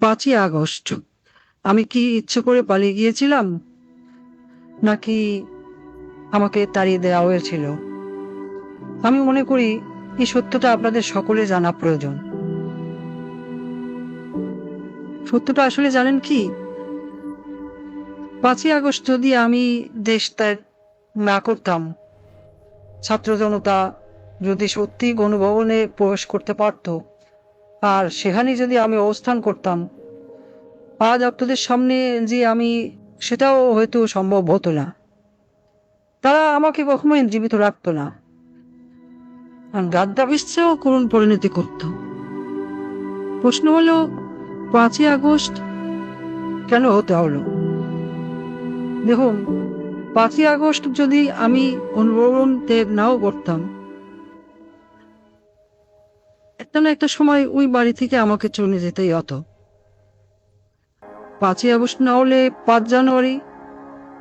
5ই August আমি কি ইচ্ছে করে পালিয়ে গিয়েছিলাম, নাকি আমাকে তাড়িয়ে দেওয়া হয়েছিল? আমি মনে করি এই সত্যটা আপনাদের সকলে জানা প্রয়োজন। সত্যটা আসলে জানেন কি, 5ই আগস্ট যদি আমি দেশ ত্যাগ না করতাম, ছাত্র জনতা যদি সত্যি গণভবনে প্রবেশ করতে পারত, আর সেখানে যদি আমি অবস্থান করতাম, আজ আপনাদের সামনে যে আমি, সেটাও হয়তো সম্ভব হতো না। তারা আমাকে কখনোই জীবিত রাখতো না, গাদ্দাফির চেয়েও করুণ পরিণতি করত। প্রশ্ন হলো, 5ই আগস্ট কেন হতে হলো? দেখুন, 5ই আগস্ট যদি আমি অনুভবন ত্যাগ নাও করতাম, একটা না একটা সময় ওই বাড়ি থেকে আমাকে চলে যেতেই হতো। 5ই আগস্ট না হলে 5 জানুয়ারি,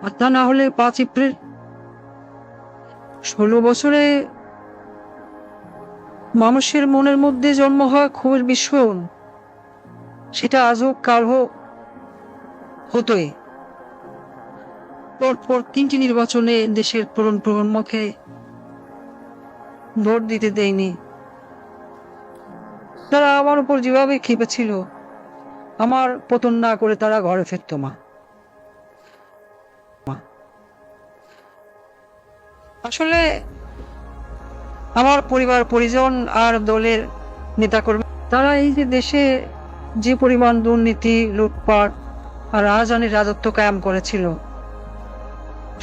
আর তা না হলে 5 এপ্রিল। 16 বছরে মানুষের মনের মধ্যে জন্ম হওয়া ক্ষোভের বিস্ফোরণ, সেটা আজ হোক কাল হোক হতোই। পরপর 3টি নির্বাচনে দেশের প্রজন্মকে ভোট দিতে দেয়নি। তারা আমার উপর যেভাবে খেপেছিল, আমার পতন না করে তারা ঘরে ফিরত মা। আসলে আমার পরিবার পরিজন আর দলের নেতাকর্মী, তারা এই যে দেশে যে পরিমাণ দুর্নীতি, লুটপাট আর রাজধানীর রাজত্ব কায়েম করেছিল,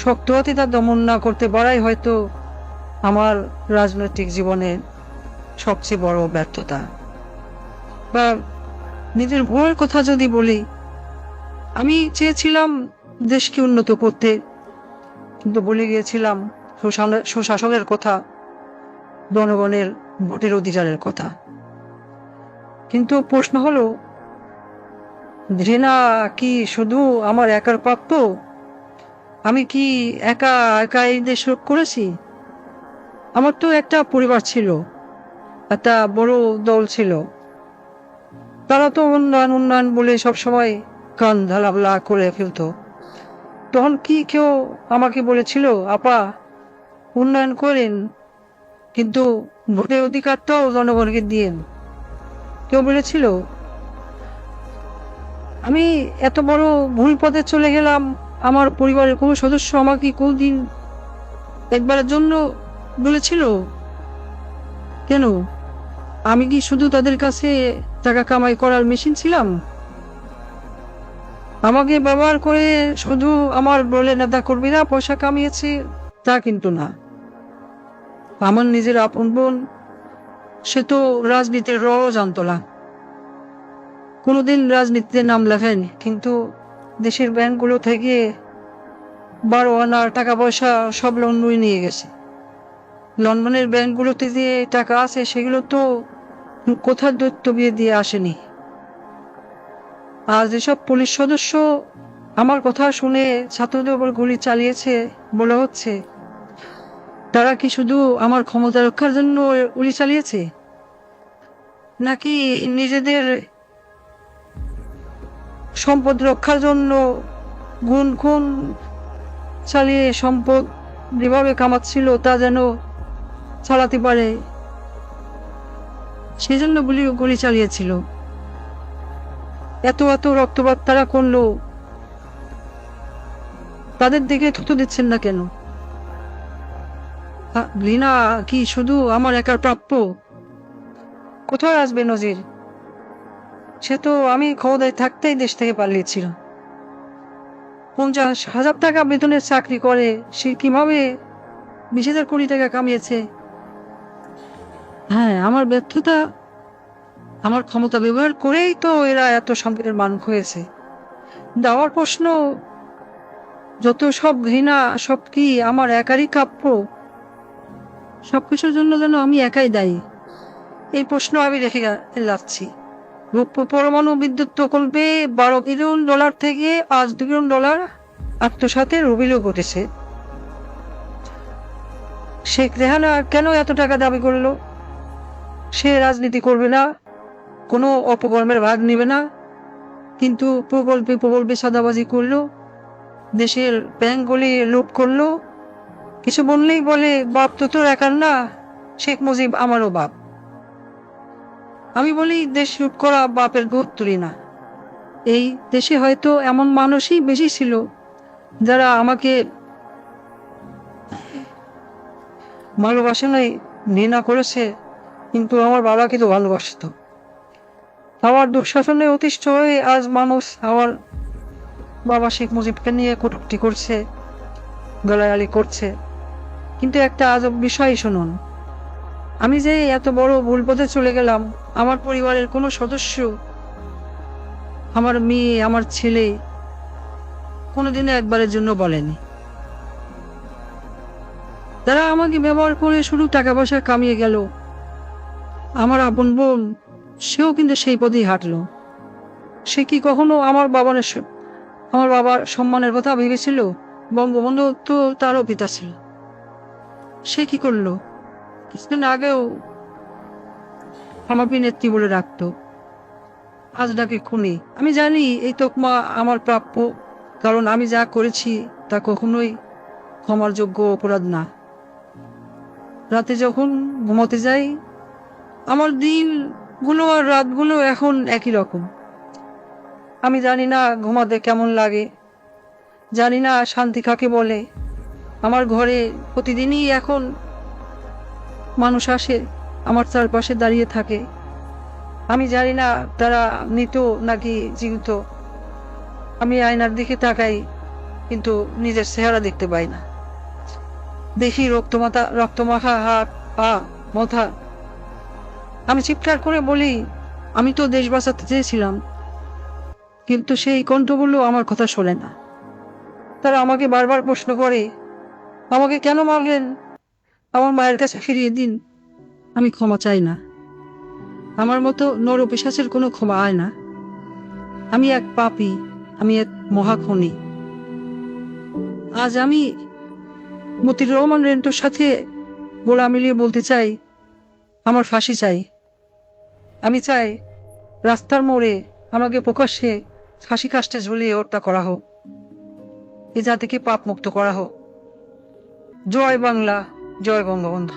শক্ত হাতে তা দমন না করতে পারাই হয়তো আমার রাজনৈতিক জীবনের সবচেয়ে বড় ব্যর্থতা। বা নিজের ভুলের কথা যদি বলি, আমি চেয়েছিলাম দেশকে উন্নত করতে, কিন্তু বলে গিয়েছিলাম সুশাসনের কথা, জনগণের ভোটের অধিকারের কথা। কিন্তু প্রশ্ন হলো, ঘৃণা কি শুধু আমার একার প্রাপ্য? আমি কি একা একা এই দেশ রোধ করেছি? আমার তো একটা পরিবার ছিল, একটা বড় দল ছিল। তারা তো উন্নয়ন উন্নয়ন বলে সবসময় কান ঢালাবলা করে ফেলত। তখন কি কেউ আমাকে বলেছিল, আপা উন্নয়ন করেন, কিন্তু ভোটের অধিকারটাও জনগণকে দিয়েন? কেউ বলেছিল? আমি এত বড় ভুল পথে চলে গেলাম, আমার পরিবারের কোনো সদস্য আমাকে কোনদিন একবারের জন্য বলেছিল? কেন? আমি কি শুধু তাদের কাছে টাকা কামাই করার মেশিন ছিলাম? আমাকে ব্যবহার করে শুধু আমার দলে নেতা কর্মীরা পয়সা কামিয়েছে তা কিন্তু না। আমার নিজের আপন বোন, সে তো রাজনীতির রও জানতো না, কোনোদিন রাজনীতিতে নাম লেখায়নি, কিন্তু দেশের ব্যাংকগুলো থেকে 12 আনার টাকা পয়সা সব লন্ডনে নিয়ে গেছে। লন্ডনের ব্যাংকগুলোতে যে টাকা আছে, সেগুলো তো কোথার দৈত্য বিয়ে দিয়ে আসেনি। আর যেসব পুলিশ সদস্য আমার কথা শুনে ছাত্রদের উপর গুলি চালিয়েছে বলা হচ্ছে, তারা কি শুধু আমার ক্ষমতা রক্ষার জন্য গুলি চালিয়েছে, নাকি নিজেদের সম্পদ রক্ষার জন্য গুণ খুন চালিয়ে সম্পদ যেভাবে কামাচ্ছিল তা যেন চালাতে পারে, সেজন্য গুলি চালিয়েছিল? এত এত রক্তপাত তারা করলো, তাদের দিকে থুতু দিচ্ছেন না কেন? ঘৃণা কি শুধু আমার একার প্রাপ্য? কোথায় আসবে নজির? সে তো আমি ক্ষমতায় থাকতেই দেশ থেকে পালিয়েছিল। 50,000 টাকা বেতনের চাকরি করে সে কিভাবে 20,000 কোটি টাকা কামিয়েছে? হ্যাঁ, আমার ব্যর্থতা, আমার ক্ষমতা ব্যবহার করেই তো এরা এত সম্পদের মালিক হয়েছে। দেওয়ার প্রশ্ন, যত সব ঘৃণা, সব কি আমার একারই প্রাপ্য? সবকিছুর জন্য যেন আমি একাই দায়ী, এই প্রশ্ন আমি রেখে যাচ্ছি। পরমাণু বিদ্যুৎ প্রকল্পে $12 বিলিয়ন থেকে আজ $2 বিলিয়ন আত্মসাতের অভিযোগ উঠেছে। শেখ রেহানা কেন এত টাকা দাবি করলো? সে রাজনীতি করবে না, কোনো অপকর্মের ভাগ নেবে না, কিন্তু প্রকল্পে প্রকল্পে চাঁদাবাজি করলো, দেশের ব্যাংকগুলি লুট করলো। কিছু বললেই বলে বাপ তো তোর একার না, শেখ মুজিব আমারও বাপ। আমি বলি দেশ লুট করা বাপের গোদ তুলি না। এই দেশে হয়তো এমন মানুষই বেশি ছিল যারা আমাকে ভালোবাসে নাই, ঘৃণা করেছে, কিন্তু আমার বাবাকে তো ভালোবাসত। আমার দুঃশাসনে অতিষ্ঠ হয়ে আজ মানুষ আমার বাবা শেখ মুজিবকে নিয়ে কটূক্তি করছে, গালাগালি করছে। কিন্তু একটা আজব বিষয় শুনুন, আমি যে এত বড় ভুল পথে চলে গেলাম, আমার পরিবারের কোনো সদস্য, আমার মেয়ে, আমার ছেলে কোনোদিনও একবারের জন্য বলেনি। তারা আমাকে ব্যবহার করে শুধু টাকা পয়সা কামিয়ে গেল। আমার আপন বোন, সেও কিন্তু সেই পথেই হাঁটলো। সে কি কখনো আমার বাবার সম্মানের কথা ভেবেছিল? বঙ্গবন্ধু তো তারও পিতা ছিল। সে কি করলো? কিছুদিন আগেও আমাকে নেত্রী বলে রাখতো, আজ ডাকে খুনি। আমি জানি এই তকমা আমার প্রাপ্য, কারণ আমি যা করেছি তা কখনোই ক্ষমার যোগ্য অপরাধ না। রাতে যখন ঘুমোতে যাই, আমার দিনগুলো আর রাতগুলো এখন একই রকম। আমি জানি না ঘুমাতে কেমন লাগে, জানি না শান্তি কাকে বলে। আমার ঘরে প্রতিদিনই এখন মানুষ আসে, আমার চারপাশে দাঁড়িয়ে থাকে। আমি জানি না তারা মৃত নাকি জীবিত। আমি আয়নার দিকে তাকাই, কিন্তু নিজের চেহারা দেখতে পাই না। দেখি রক্তমাখা হাত, পা, মাথা। আমি চিৎকার করে বলি, আমি তো দেশ বাঁচাতে চেয়েছিলাম, কিন্তু সেই কণ্ঠগুলো আমার কথা শোনে না। তারা আমাকে বারবার প্রশ্ন করে, আমাকে কেন মারলেন? আমার মায়ের কাছে ফিরিয়ে দিন। আমি ক্ষমা চাই না। আমার মতো নরপিশাচের কোনো ক্ষমা হয় না। আমি এক পাপী, আমি এক মহাখনি। আজ আমি মতিউর রহমান রেন্টুর সাথে গোলা মিলিয়ে বলতে চাই, আমার ফাঁসি চাই। আমি চাই রাস্তার মোড়ে আমাকে প্রকাশ্যে ফাঁসি কাস্টে ঝুলিয়ে হত্যা করা হোক, এ জাতিকে পাপ মুক্ত করা হোক। জয় বাংলা, জয় বঙ্গবন্ধু।